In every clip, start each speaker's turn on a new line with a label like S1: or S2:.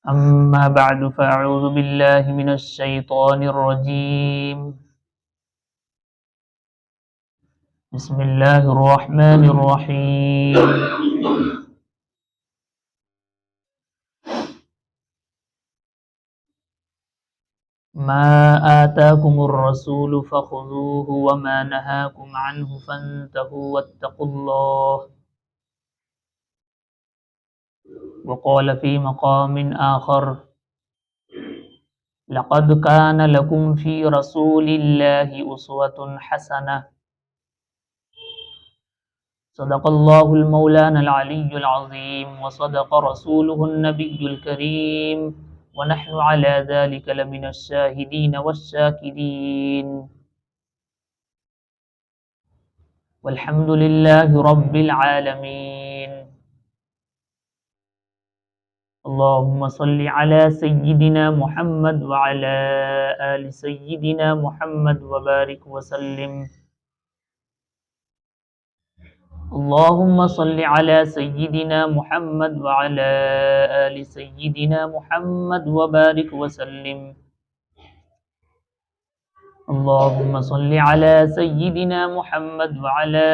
S1: أما بعد فأعوذ بالله من الشيطان الرجيم. بسم الله الرحمن الرحيم. ما آتاكم الرسول فخذوه وما نهاكم عنه فانتهوا واتقوا الله. وقال في مقام آخر: لقد كان لكم في رسول الله أسوة حسنة. صدق الله المولانا العلي العظيم وصدق رسوله النبي الكريم ونحن على ذلك لمن الشاهدين والشاكرين والحمد لله رب العالمين. اللهم صل على سيدنا محمد وعلى آل سيدنا محمد وبارك وسلم. اللهم صل على سيدنا محمد وعلى آل سيدنا محمد وبارك وسلم. اللهم صل على سيدنا محمد وعلى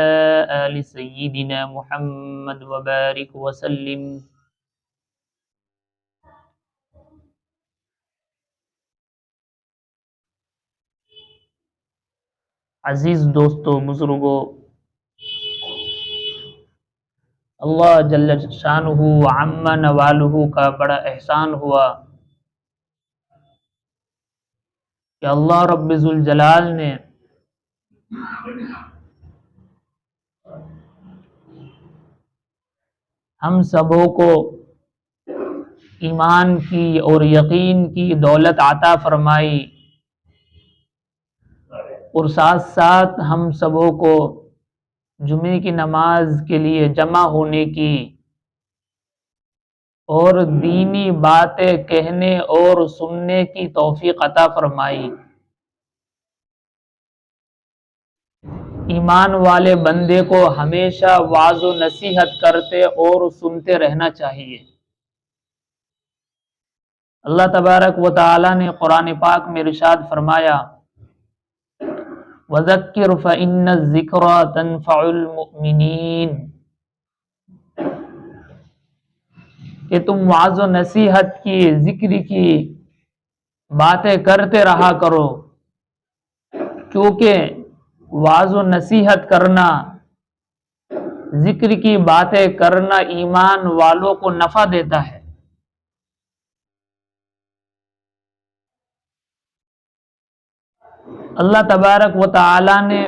S1: آل سيدنا محمد وبارك وسلم. عزیز دوستو، بزرگو، اللہ جل شانہ وعم نوالہ کا بڑا احسان ہوا کہ اللہ رب ذوالجلال نے ہم سبوں کو ایمان کی اور یقین کی دولت عطا فرمائی، اور ساتھ ساتھ ہم سبوں کو جمعے کی نماز کے لیے جمع ہونے کی اور دینی باتیں کہنے اور سننے کی توفیق عطا فرمائی۔ ایمان والے بندے کو ہمیشہ وعظ و نصیحت کرتے اور سنتے رہنا چاہیے۔ اللہ تبارک و تعالی نے قرآن پاک میں ارشاد فرمایا: وَذَكِّرْ فَإِنَّ الذِّكْرَى تَنفَعُ الْمُؤْمِنِينَ، کہ تم وعظ و نصیحت کی، ذکر کی باتیں کرتے رہا کرو، کیونکہ وعظ و نصیحت کرنا، ذکر کی باتیں کرنا ایمان والوں کو نفع دیتا ہے۔ اللہ تبارک و تعالی نے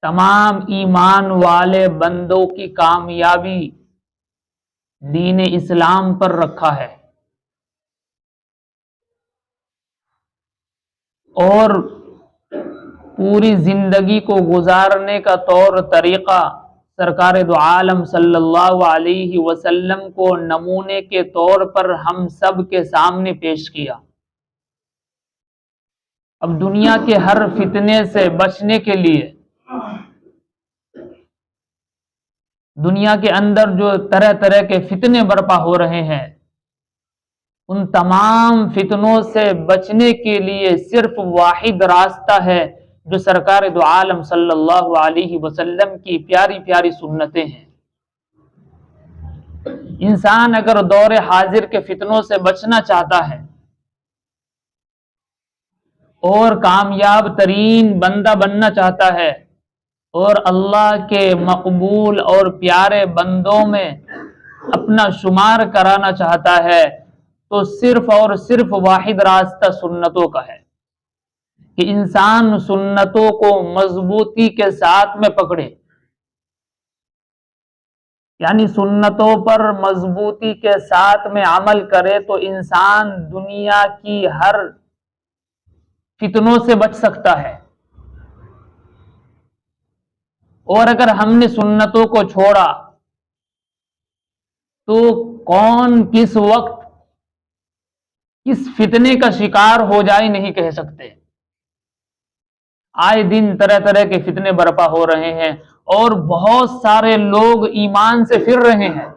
S1: تمام ایمان والے بندوں کی کامیابی دین اسلام پر رکھا ہے، اور پوری زندگی کو گزارنے کا طور طریقہ سرکار دو عالم صلی اللہ علیہ وسلم کو نمونے کے طور پر ہم سب کے سامنے پیش کیا۔ اب دنیا کے ہر فتنے سے بچنے کے لیے، دنیا کے اندر جو طرح طرح کے فتنے برپا ہو رہے ہیں، ان تمام فتنوں سے بچنے کے لیے صرف واحد راستہ ہے جو سرکار دو عالم صلی اللہ علیہ وسلم کی پیاری پیاری سنتیں ہیں۔ انسان اگر دور حاضر کے فتنوں سے بچنا چاہتا ہے اور کامیاب ترین بندہ بننا چاہتا ہے اور اللہ کے مقبول اور پیارے بندوں میں اپنا شمار کرانا چاہتا ہے، تو صرف اور صرف واحد راستہ سنتوں کا ہے کہ انسان سنتوں کو مضبوطی کے ساتھ میں پکڑے، یعنی سنتوں پر مضبوطی کے ساتھ میں عمل کرے تو انسان دنیا کی ہر فتنوں سے بچ سکتا ہے۔ اور اگر ہم نے سنتوں کو چھوڑا تو کون کس وقت کس فتنے کا شکار ہو جائے نہیں کہہ سکتے۔ آئے دن طرح طرح کے فتنے برپا ہو رہے ہیں اور بہت سارے لوگ ایمان سے پھر رہے ہیں۔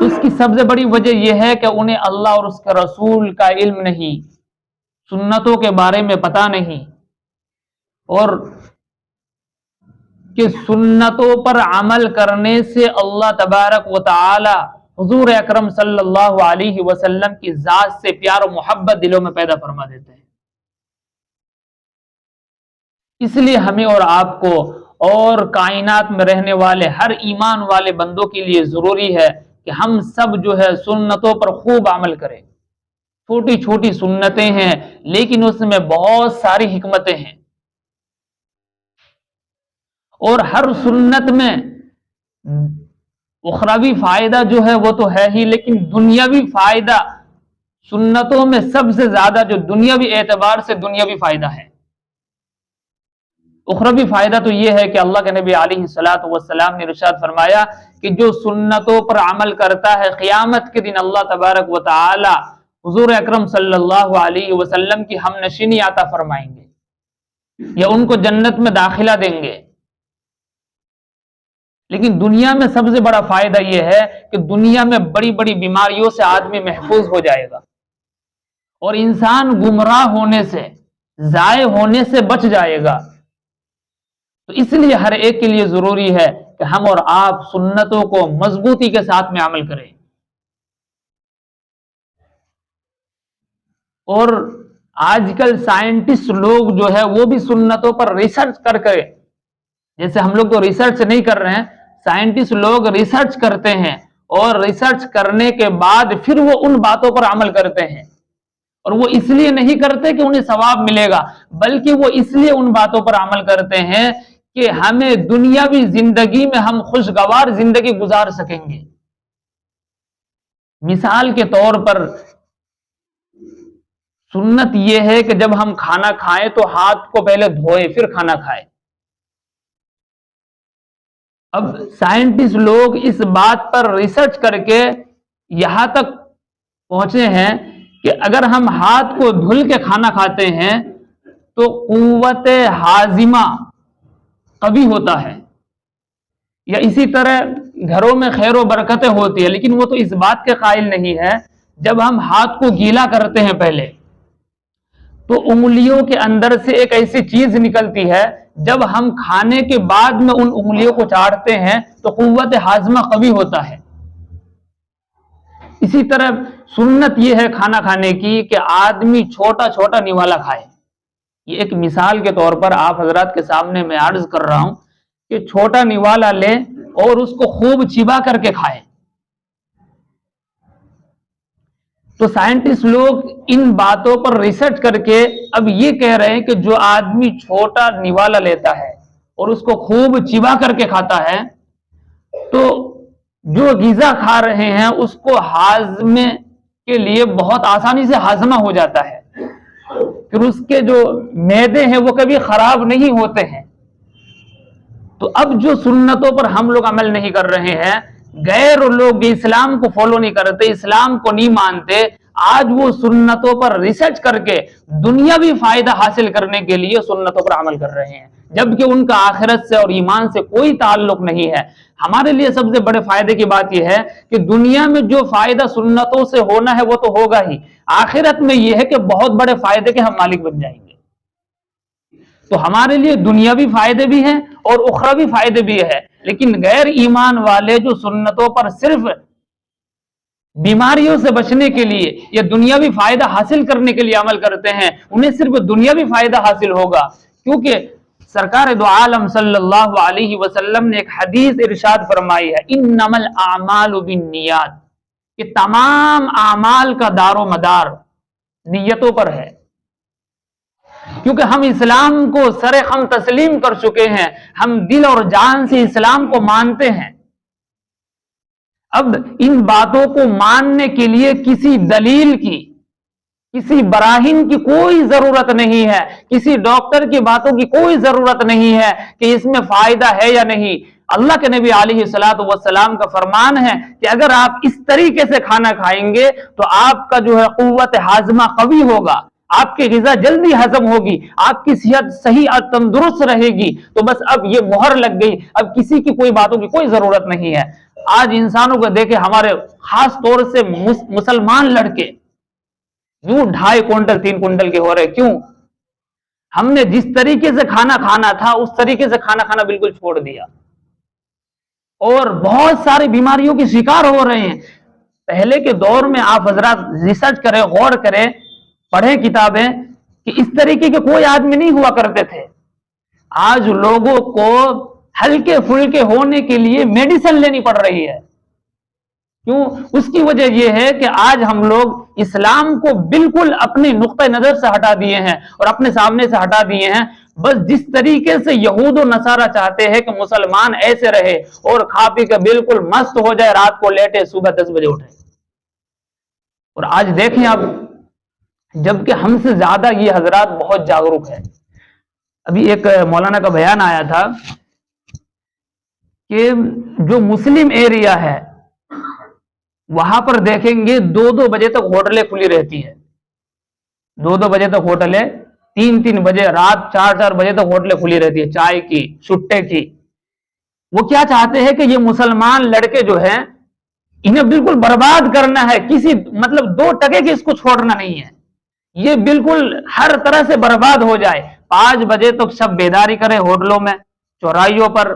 S1: اس کی سب سے بڑی وجہ یہ ہے کہ انہیں اللہ اور اس کے رسول کا علم نہیں، سنتوں کے بارے میں پتہ نہیں، اور کہ سنتوں پر عمل کرنے سے اللہ تبارک و تعالی حضور اکرم صلی اللہ علیہ وسلم کی ذات سے پیار و محبت دلوں میں پیدا فرما دیتے ہیں۔ اس لیے ہمیں اور آپ کو اور کائنات میں رہنے والے ہر ایمان والے بندوں کے لیے ضروری ہے کہ ہم سب جو ہے سنتوں پر خوب عمل کریں۔ چھوٹی چھوٹی سنتیں ہیں لیکن اس میں بہت ساری حکمتیں ہیں، اور ہر سنت میں اخروی فائدہ جو ہے وہ تو ہے ہی، لیکن دنیاوی فائدہ سنتوں میں سب سے زیادہ جو دنیاوی اعتبار سے دنیاوی فائدہ ہے۔ اخروی فائدہ تو یہ ہے کہ اللہ کے نبی علیہ الصلوۃ والسلام نے ارشاد فرمایا کہ جو سنتوں پر عمل کرتا ہے قیامت کے دن اللہ تبارک و تعالی حضور اکرم صلی اللہ علیہ وسلم کی ہم نشینی عطا فرمائیں گے یا ان کو جنت میں داخلہ دیں گے۔ لیکن دنیا میں سب سے بڑا فائدہ یہ ہے کہ دنیا میں بڑی بڑی بیماریوں سے آدمی محفوظ ہو جائے گا اور انسان گمراہ ہونے سے، ضائع ہونے سے بچ جائے گا۔ تو اس لیے ہر ایک کے لیے ضروری ہے کہ ہم اور آپ سنتوں کو مضبوطی کے ساتھ میں عمل کریں۔ اور آج کل سائنٹسٹ لوگ جو ہے وہ بھی سنتوں پر ریسرچ کر کے، جیسے ہم لوگ تو ریسرچ نہیں کر رہے ہیں، سائنٹسٹ لوگ ریسرچ کرتے ہیں اور ریسرچ کرنے کے بعد پھر وہ ان باتوں پر عمل کرتے ہیں، اور وہ اس لیے نہیں کرتے کہ انہیں ثواب ملے گا، بلکہ وہ اس لیے ان باتوں پر عمل کرتے ہیں کہ ہمیں دنیاوی زندگی میں ہم خوشگوار زندگی گزار سکیں گے۔ مثال کے طور پر سنت یہ ہے کہ جب ہم کھانا کھائیں تو ہاتھ کو پہلے دھوئیں پھر کھانا کھائیں۔ اب سائنٹسٹ لوگ اس بات پر ریسرچ کر کے یہاں تک پہنچے ہیں کہ اگر ہم ہاتھ کو دھل کے کھانا کھاتے ہیں تو قوت ہاضمہ قوی ہوتا ہے، یا اسی طرح گھروں میں خیر و برکتیں ہوتی ہے، لیکن وہ تو اس بات کے قائل نہیں ہے جب ہم ہاتھ کو گیلا کرتے ہیں پہلے تو انگلیوں کے اندر سے ایک ایسی چیز نکلتی ہے، جب ہم کھانے کے بعد میں ان انگلیوں کو چاٹتے ہیں تو قوت ہاضمہ قوی ہوتا ہے۔ اسی طرح سنت یہ ہے کھانا کھانے کی کہ آدمی چھوٹا چھوٹا نوالا کھائے۔ یہ ایک مثال کے طور پر آپ حضرات کے سامنے میں عرض کر رہا ہوں کہ چھوٹا نوالا لیں اور اس کو خوب چبا کر کے کھائیں۔ تو سائنٹسٹ لوگ ان باتوں پر ریسرچ کر کے اب یہ کہہ رہے ہیں کہ جو آدمی چھوٹا نوالا لیتا ہے اور اس کو خوب چبا کر کے کھاتا ہے تو جو غذا کھا رہے ہیں اس کو ہاضمے کے لیے بہت آسانی سے ہاضمہ ہو جاتا ہے، پھر اس کے جو معدے ہیں وہ کبھی خراب نہیں ہوتے ہیں۔ تو اب جو سنتوں پر ہم لوگ عمل نہیں کر رہے ہیں، غیر لوگ اسلام کو فالو نہیں کرتے، اسلام کو نہیں مانتے، آج وہ سنتوں پر ریسرچ کر کے دنیاوی فائدہ حاصل کرنے کے لیے سنتوں پر عمل کر رہے ہیں، جبکہ ان کا آخرت سے اور ایمان سے کوئی تعلق نہیں ہے۔ ہمارے لیے سب سے بڑے فائدے کی بات یہ ہے کہ دنیا میں جو فائدہ سنتوں سے ہونا ہے وہ تو ہوگا ہی، آخرت میں یہ ہے کہ بہت بڑے فائدے کے ہم مالک بن جائیں گے۔ تو ہمارے لیے دنیاوی فائدے بھی ہیں اور اخروی فائدے بھی ہیں، لیکن غیر ایمان والے جو سنتوں پر صرف بیماریوں سے بچنے کے لیے یا دنیاوی فائدہ حاصل کرنے کے لیے عمل کرتے ہیں، انہیں صرف دنیاوی فائدہ حاصل ہوگا، کیونکہ سرکار دو عالم صلی اللہ علیہ وسلم نے ایک حدیث ارشاد فرمائی ہے، انما الاعمال بالنیات، کہ تمام اعمال کا دار و مدار نیتوں پر ہے۔ کیونکہ ہم اسلام کو سر خم تسلیم کر چکے ہیں، ہم دل اور جان سے اسلام کو مانتے ہیں۔ اب ان باتوں کو ماننے کے لیے کسی دلیل کی، کسی براہین کی کوئی ضرورت نہیں ہے، کسی ڈاکٹر کی باتوں کی کوئی ضرورت نہیں ہے کہ اس میں فائدہ ہے یا نہیں۔ اللہ کے نبی علیہ الصلوۃ والسلام کا فرمان ہے کہ اگر آپ اس طریقے سے کھانا کھائیں گے تو آپ کا جو ہے قوت ہاضمہ قوی ہوگا، آپ کی غذا جلدی ہضم ہوگی، آپ کی صحت صحیح اور تندرست رہے گی۔ تو بس اب یہ مہر لگ گئی، اب کسی کی کوئی باتوں کی کوئی ضرورت نہیں ہے۔ آج انسانوں کو دیکھے، ہمارے خاص طور سے مسلمان لڑکے یوں 2.5 کوئنٹل 3 کوئنٹل کے ہو رہے. کیوں؟ ہم نے جس طریقے سے کھانا کھانا تھا اس طریقے سے کھانا کھانا بالکل چھوڑ دیا، اور بہت ساری بیماریوں کی شکار ہو رہے ہیں. پہلے کے دور میں آپ حضرات ریسرچ کریں، غور کریں، پڑھیں کتابیں، کہ اس طریقے کے کوئی آدمی نہیں ہوا کرتے تھے. آج لوگوں کو ہلکے پھلکے ہونے کے لیے میڈیسن لینی پڑ رہی ہے. کیوں؟ اس کی وجہ یہ ہے کہ آج ہم لوگ اسلام کو بالکل اپنے نقطہ نظر سے ہٹا دیے ہیں اور اپنے سامنے سے ہٹا دیے ہیں. بس جس طریقے سے یہود و نصارہ چاہتے ہیں کہ مسلمان ایسے رہے اور کھا پی کے بالکل مست ہو جائے، رات کو لیٹے، صبح 10 بجے اٹھے. اور آج دیکھیں آپ، جبکہ ہم سے زیادہ یہ حضرات بہت جاگروک ہے. ابھی ایک مولانا کا بیان آیا تھا کہ جو مسلم ایریا ہے وہاں پر دیکھیں گے 2 بجے تک ہوٹلیں کھلی رہتی ہے. 2 بجے تک ہوٹلیں، 3 بجے، رات 4 بجے تک ہوٹلیں کھلی رہتی ہے، چائے کی، چھٹے کی. وہ کیا چاہتے ہیں کہ یہ مسلمان لڑکے جو ہیں انہیں بالکل برباد کرنا ہے، کسی مطلب 2 ٹکے کی اس کو چھوڑنا نہیں ہے، یہ بالکل ہر طرح سے برباد ہو جائے. 5 بجے تک سب بیداری کرے، ہوٹلوں میں، چوراہیوں پر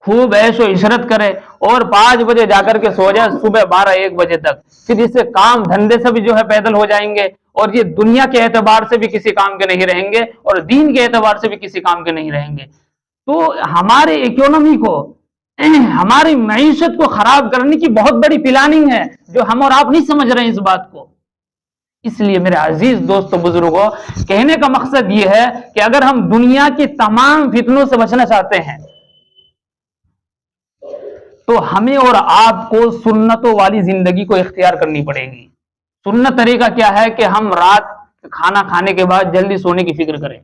S1: خوب عیش و عشرت کرے، اور 5 بجے جا کر کے سو جائے، صبح 12-1 بجے تک. پھر اس سے کام دھندے سے بھی جو ہے پیدل ہو جائیں گے، اور یہ دنیا کے اعتبار سے بھی کسی کام کے نہیں رہیں گے اور دین کے اعتبار سے بھی کسی کام کے نہیں رہیں گے. تو ہمارے اکانومی کو، ہماری معیشت کو خراب کرنے کی بہت بڑی پلاننگ ہے جو ہم اور آپ نہیں سمجھ رہے ہیں اس بات کو. اس لیے میرے عزیز دوستو بزرگوں، کہنے کا مقصد یہ ہے کہ اگر ہم دنیا کی تمام فتنوں سے بچنا چاہتے ہیں تو ہمیں اور آپ کو سنتوں والی زندگی کو اختیار کرنی پڑے گی. سنت طریقہ کیا ہے کہ ہم رات کھانا کھانے کے بعد جلدی سونے کی فکر کریں.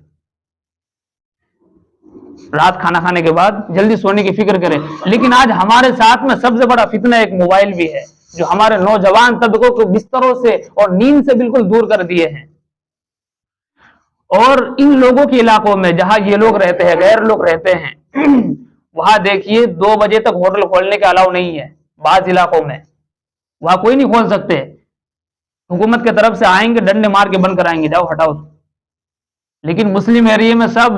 S1: رات کھانا کھانے کے بعد جلدی سونے کی فکر کریں. لیکن آج ہمارے ساتھ میں سب سے بڑا فتنہ ایک موبائل بھی ہے جو ہمارے نوجوان طبقوں کو بستروں سے اور نیند سے بالکل دور کر دیے ہیں. اور ان لوگوں کے علاقوں میں جہاں یہ لوگ رہتے ہیں، غیر لوگ رہتے ہیں، وہاں دیکھیے 2 بجے تک ہوٹل کھولنے کے الاؤ نہیں ہے. بعض علاقوں میں وہاں کوئی نہیں کھول سکتے، حکومت کی طرف سے آئیں گے، ڈنڈے مار کے بند کرائیں گے، جاؤ ہٹاؤ. لیکن مسلم ایریا میں سب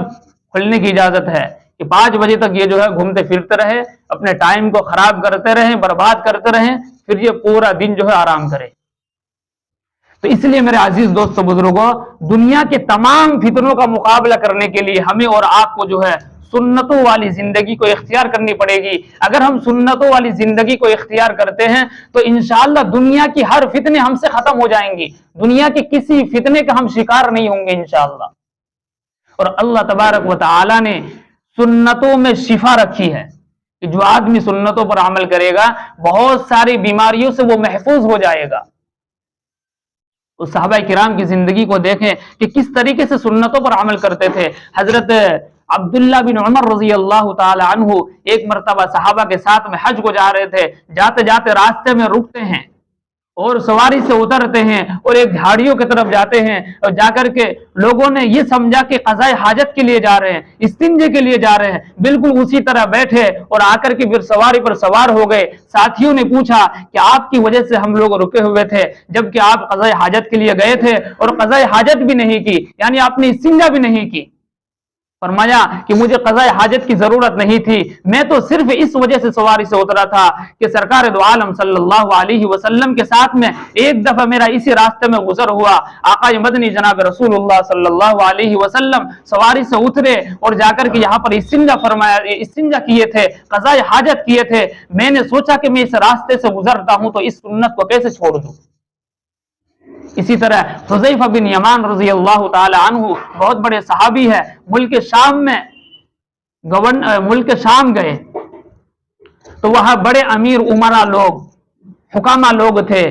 S1: کھلنے کی اجازت ہے کہ 5 بجے تک یہ جو ہے گھومتے پھرتے رہے، اپنے ٹائم کو خراب کرتے رہیں، برباد کرتے رہیں، پھر یہ پورا دن جو ہے آرام کرے. تو اس لیے میرے عزیز دوستو بزرگوں، دنیا کے تمام فتنوں کا مقابلہ کرنے کے لیے ہمیں اور آپ کو جو ہے سنتوں والی زندگی کو اختیار کرنی پڑے گی. اگر ہم سنتوں والی زندگی کو اختیار کرتے ہیں تو انشاءاللہ دنیا کی ہر فتنے ہم سے ختم ہو جائیں گی، دنیا کے کسی فتنے کا ہم شکار نہیں ہوں گے انشاءاللہ. اور اللہ تبارک و تعالی نے سنتوں میں شفا رکھی ہے کہ جو آدمی سنتوں پر عمل کرے گا بہت ساری بیماریوں سے وہ محفوظ ہو جائے گا. اس صحابہ کرام کی زندگی کو دیکھیں کہ کس طریقے سے سنتوں پر عمل کرتے تھے. حضرت عبداللہ بن عمر رضی اللہ تعالی عنہ ایک مرتبہ صحابہ کے ساتھ میں حج کو جا رہے تھے. جاتے جاتے راستے میں رکتے ہیں اور سواری سے اترتے ہیں اور ایک جھاڑیوں کی طرف جاتے ہیں، اور جا کر کے لوگوں نے یہ سمجھا کہ قضاء حاجت کے لیے جا رہے ہیں، استنجے کے لیے جا رہے ہیں. بالکل اسی طرح بیٹھے اور آ کر کے پھر سواری پر سوار ہو گئے. ساتھیوں نے پوچھا کہ آپ کی وجہ سے ہم لوگ رکے ہوئے تھے، جبکہ آپ قضاء حاجت کے لیے گئے تھے اور قضاء حاجت بھی نہیں کی، یعنی آپ نے استنجا بھی نہیں کی. فرمایا کہ مجھے قضاء حاجت کی ضرورت نہیں تھی، میں تو صرف اس وجہ سے سواری سے اترا تھا کہ سرکار دو عالم صلی اللہ علیہ وسلم کے ساتھ میں ایک دفعہ میرا اسی راستے میں گزر ہوا. آقا مدنی جناب رسول اللہ صلی اللہ علیہ وسلم سواری سے اترے اور جا کر کے یہاں پر استنجا کیے تھے، قضاء حاجت کیے تھے. میں نے سوچا کہ میں اس راستے سے گزرتا ہوں تو اس سنت کو کیسے چھوڑ دوں. اسی طرح حذیفہ بن یمان رضی اللہ تعالی عنہ بہت بڑے صحابی ہے، ملک شام گئے تو وہاں بڑے امیر امرا لوگ، حکامہ لوگ تھے.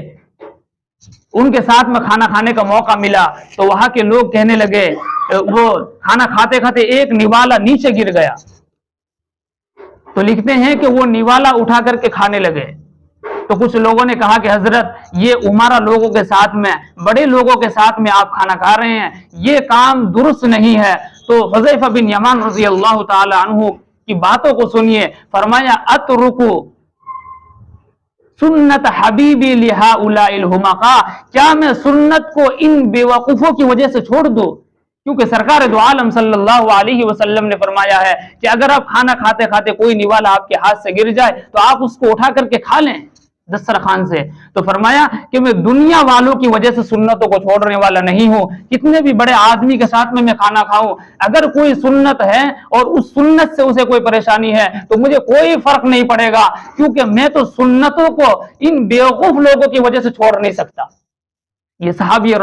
S1: ان کے ساتھ میں کھانا کھانے کا موقع ملا تو وہاں کے لوگ کہنے لگے، وہ کھانا کھاتے کھاتے ایک نوالا نیچے گر گیا تو لکھتے ہیں کہ وہ نوالا اٹھا کر کے کھانے لگے. تو کچھ لوگوں نے کہا کہ حضرت یہ عمرہ لوگوں کے ساتھ میں، بڑے لوگوں کے ساتھ میں آپ کھانا کھا رہے ہیں، یہ کام درست نہیں ہے. تو حذیفہ بن یمان رضی اللہ تعالی عنہ کی باتوں کو سنیے. فرمایا اترکو سنت حبیبی لہؤلاء الحمقاء، کیا میں سنت کو ان بے وقوفوں کی وجہ سے چھوڑ دوں؟ کیونکہ سرکار دو عالم صلی اللہ علیہ وسلم نے فرمایا ہے کہ اگر آپ کھانا کھاتے کھاتے کوئی نوالا آپ کے ہاتھ سے گر جائے تو آپ اس کو اٹھا کر کے کھا لیں دسترخوان سے۔ تو فرمایا کہ میں دنیا والوں کی وجہ سے سنتوں کو چھوڑنے والا نہیں ہوں، کتنے بھی بڑے آدمی کے ساتھ میں کھانا کھاؤں، اگر کوئی سنت ہے اور اس سنت سے اسے کوئی پریشانی ہے تو مجھے کوئی فرق نہیں پڑے گا، کیونکہ میں تو سنتوں کو ان بیوقوف لوگوں کی وجہ سے چھوڑ نہیں سکتا۔ یہ صحابی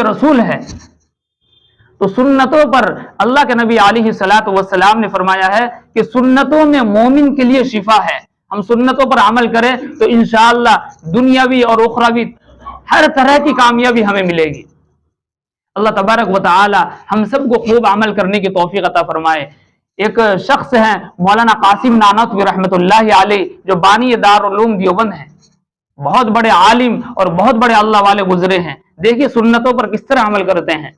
S1: رسول ہے۔ تو سنتوں پر اللہ کے نبی علیہ الصلوۃ والسلام نے فرمایا ہے کہ سنتوں میں مومن کے لیے شفا ہے، ہم سنتوں پر عمل کریں تو انشاءاللہ دنیاوی اور اخروی ہر طرح کی کامیابی ہمیں ملے گی۔ اللہ تبارک و تعالی ہم سب کو خوب عمل کرنے کی توفیق عطا فرمائے۔ ایک شخص ہیں مولانا قاسم نانوتوی رحمۃ اللہ علیہ، جو بانی دارالعلوم دیوبند ہیں، بہت بڑے عالم اور بہت بڑے اللہ والے گزرے ہیں۔ دیکھیے سنتوں پر کس طرح عمل کرتے ہیں۔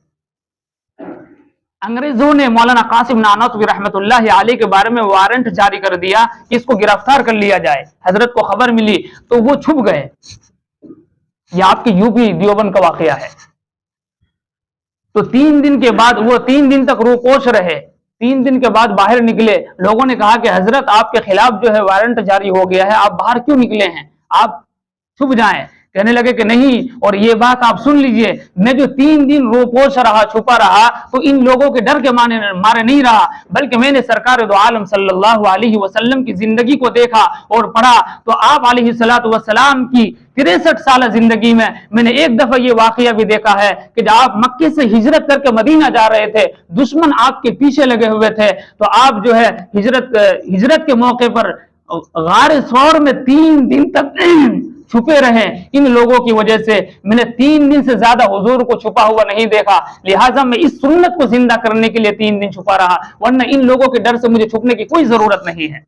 S1: انگریزوں نے مولانا قاسم نانوتوی رحمۃ اللہ علیہ کے بارے میں وارنٹ جاری کر دیا کہ اس کو گرفتار کر لیا جائے۔ حضرت کو خبر ملی تو وہ چھپ گئے۔ یہ آپ کے یو پی دیوبند کا واقعہ ہے۔ تو 3 دن کے بعد وہ 3 دن تک روپوش رہے۔ 3 دن کے بعد باہر نکلے، لوگوں نے کہا کہ حضرت آپ کے خلاف جو ہے وارنٹ جاری ہو گیا ہے، آپ باہر کیوں نکلے ہیں، آپ چھپ جائیں۔ کہنے لگے کہ نہیں، اور یہ بات آپ سن لیجئے، میں جو 3 دن روپوش رہا، چھپا رہا، تو ان لوگوں کے ڈر کے مارے نہیں رہا، بلکہ میں نے سرکار دو عالم صلی اللہ علیہ وسلم کی زندگی کو دیکھا اور پڑھا۔ تو آپ علیہ الصلوۃ والسلام کی 63 سالہ زندگی میں نے ایک دفعہ یہ واقعہ بھی دیکھا ہے کہ جب آپ مکے سے ہجرت کر کے مدینہ جا رہے تھے، دشمن آپ کے پیچھے لگے ہوئے تھے، تو آپ جو ہے ہجرت کے موقع پر غار ثور میں 3 دن تک چھپے رہے۔ ان لوگوں کی وجہ سے میں نے 3 دن سے زیادہ حضور کو چھپا ہوا نہیں دیکھا، لہٰذا میں اس سنت کو زندہ کرنے کے لیے 3 دن چھپا رہا، ورنہ ان لوگوں کے ڈر سے مجھے چھپنے کی کوئی ضرورت نہیں ہے۔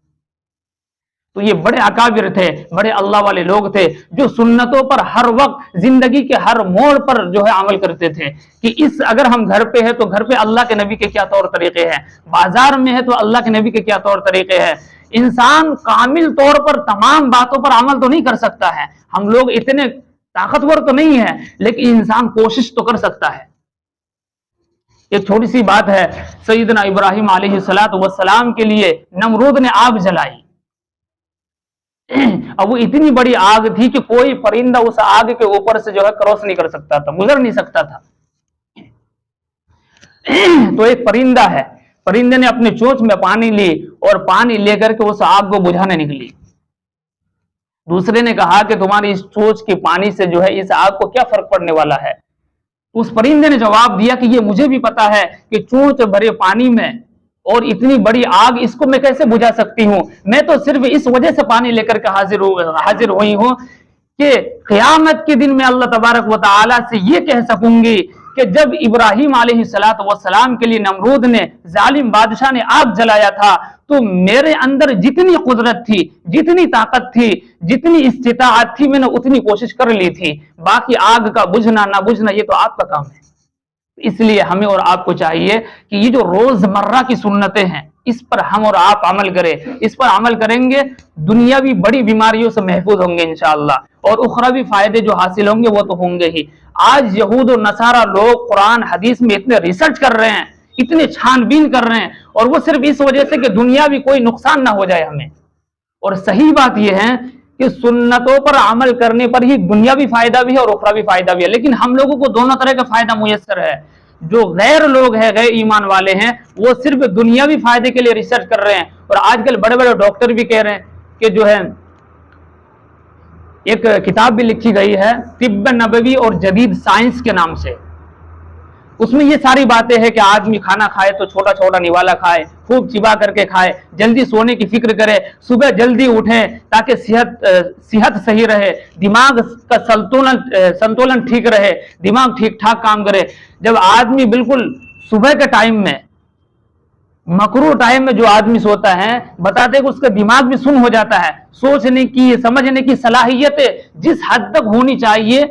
S1: تو یہ بڑے اکابر تھے، بڑے اللہ والے لوگ تھے، جو سنتوں پر ہر وقت زندگی کے ہر موڑ پر جو ہے عمل کرتے تھے کہ اگر ہم گھر پہ ہیں تو گھر پہ اللہ کے نبی کے کیا طور طریقے ہیں، بازار میں ہے تو اللہ کے نبی کے کیا طور طریقے ہیں۔ انسان کامل طور پر تمام باتوں پر عمل تو نہیں کر سکتا ہے، ہم لوگ اتنے طاقتور تو نہیں ہیں، لیکن انسان کوشش تو کر سکتا ہے۔ ایک چھوٹی سی بات ہے، سیدنا ابراہیم علیہ السلام کے لیے نمرود نے آگ جلائی، اب وہ اتنی بڑی آگ تھی کہ کوئی پرندہ اس آگ کے اوپر سے جو ہے کراس نہیں کر سکتا تھا، گزر نہیں سکتا تھا۔ تو ایک پرندہ ہے، پرندے نے اپنے چونچ میں پانی لی اور پانی لے کر کے اس آگ کو بجھانے نکلی۔ دوسرے نے کہا کہ تمہاری اس چونچ کے پانی سے جو ہے اس آگ کو کیا فرق پڑنے والا ہے؟ اس پرندے نے جواب دیا کہ یہ مجھے بھی پتا ہے کہ چونچ بھرے پانی میں اور اتنی بڑی آگ، اس کو میں کیسے بجھا سکتی ہوں؟ میں تو صرف اس وجہ سے پانی لے کر کے حاضر ہوئی ہوں کہ قیامت کے دن میں اللہ تبارک و تعالی سے یہ کہہ سکوں گی کہ جب ابراہیم علیہ السلام کے لیے نمرود نے، ظالم بادشاہ نے آگ جلایا تھا، تو میرے اندر جتنی قدرت تھی، جتنی طاقت تھی، جتنی استطاعت تھی، میں نے اتنی کوشش کر لی تھی۔ باقی آگ کا بجھنا نہ بجھنا یہ تو آپ کا کام ہے۔ اس لیے ہمیں اور آپ کو چاہیے کہ یہ جو روزمرہ کی سنتیں ہیں، اس پر ہم اور آپ عمل کریں۔ اس پر عمل کریں گے، دنیاوی بڑی بیماریوں سے محفوظ ہوں گے انشاءاللہ، اور اخروی فائدے جو حاصل ہوں گے وہ تو ہوں گے ہی۔ آج یہود و نصارہ لوگ قرآن حدیث میں اتنے ریسرچ کر رہے ہیں، اتنے چھان بین کر رہے ہیں، اور وہ صرف اس وجہ سے کہ دنیاوی کوئی نقصان نہ ہو جائے ہمیں۔ اور صحیح بات یہ ہے کہ سنتوں پر عمل کرنے پر ہی دنیاوی فائدہ بھی ہے اور اخروی فائدہ بھی ہے، لیکن ہم لوگوں کو دونوں طرح کا فائدہ میسر ہے۔ جو غیر لوگ ہیں، غیر ایمان والے ہیں، وہ صرف دنیاوی فائدے کے لیے ریسرچ کر رہے ہیں۔ اور آج کل بڑے بڑے ڈاکٹر بھی کہہ رہے ہیں کہ جو ہے ایک کتاب بھی لکھی گئی ہے طب نبوی اور جدید سائنس کے نام سے، اس میں یہ ساری باتیں ہیں کہ آدمی کھانا کھائے تو چھوٹا چھوٹا نوالا کھائے، خوب چبا کر کے کھائے، جلدی سونے کی فکر کرے، صبح جلدی اٹھے تاکہ صحت صحیح رہے، دماغ کا سنتولن ٹھیک رہے، دماغ ٹھیک ٹھاک کام کرے۔ جب آدمی بالکل صبح کے ٹائم میں، مکروہ ٹائم میں جو آدمی سوتا ہے، بتاتے کہ اس کا دماغ بھی سن ہو جاتا ہے، سوچنے کی، سمجھنے کی صلاحیت جس حد تک ہونی چاہیے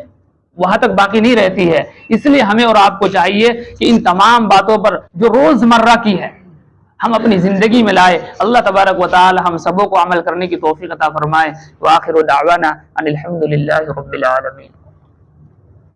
S1: وہاں تک باقی نہیں رہتی ہے۔ اس لیے ہمیں اور آپ کو چاہیے کہ ان تمام باتوں پر جو روزمرہ کی ہے، ہم اپنی زندگی میں لائے۔ اللہ تبارک و تعالی ہم سبوں کو عمل کرنے کی توفیق عطا فرمائے۔ وآخر دعوانا ان الحمد للہ رب العالمین۔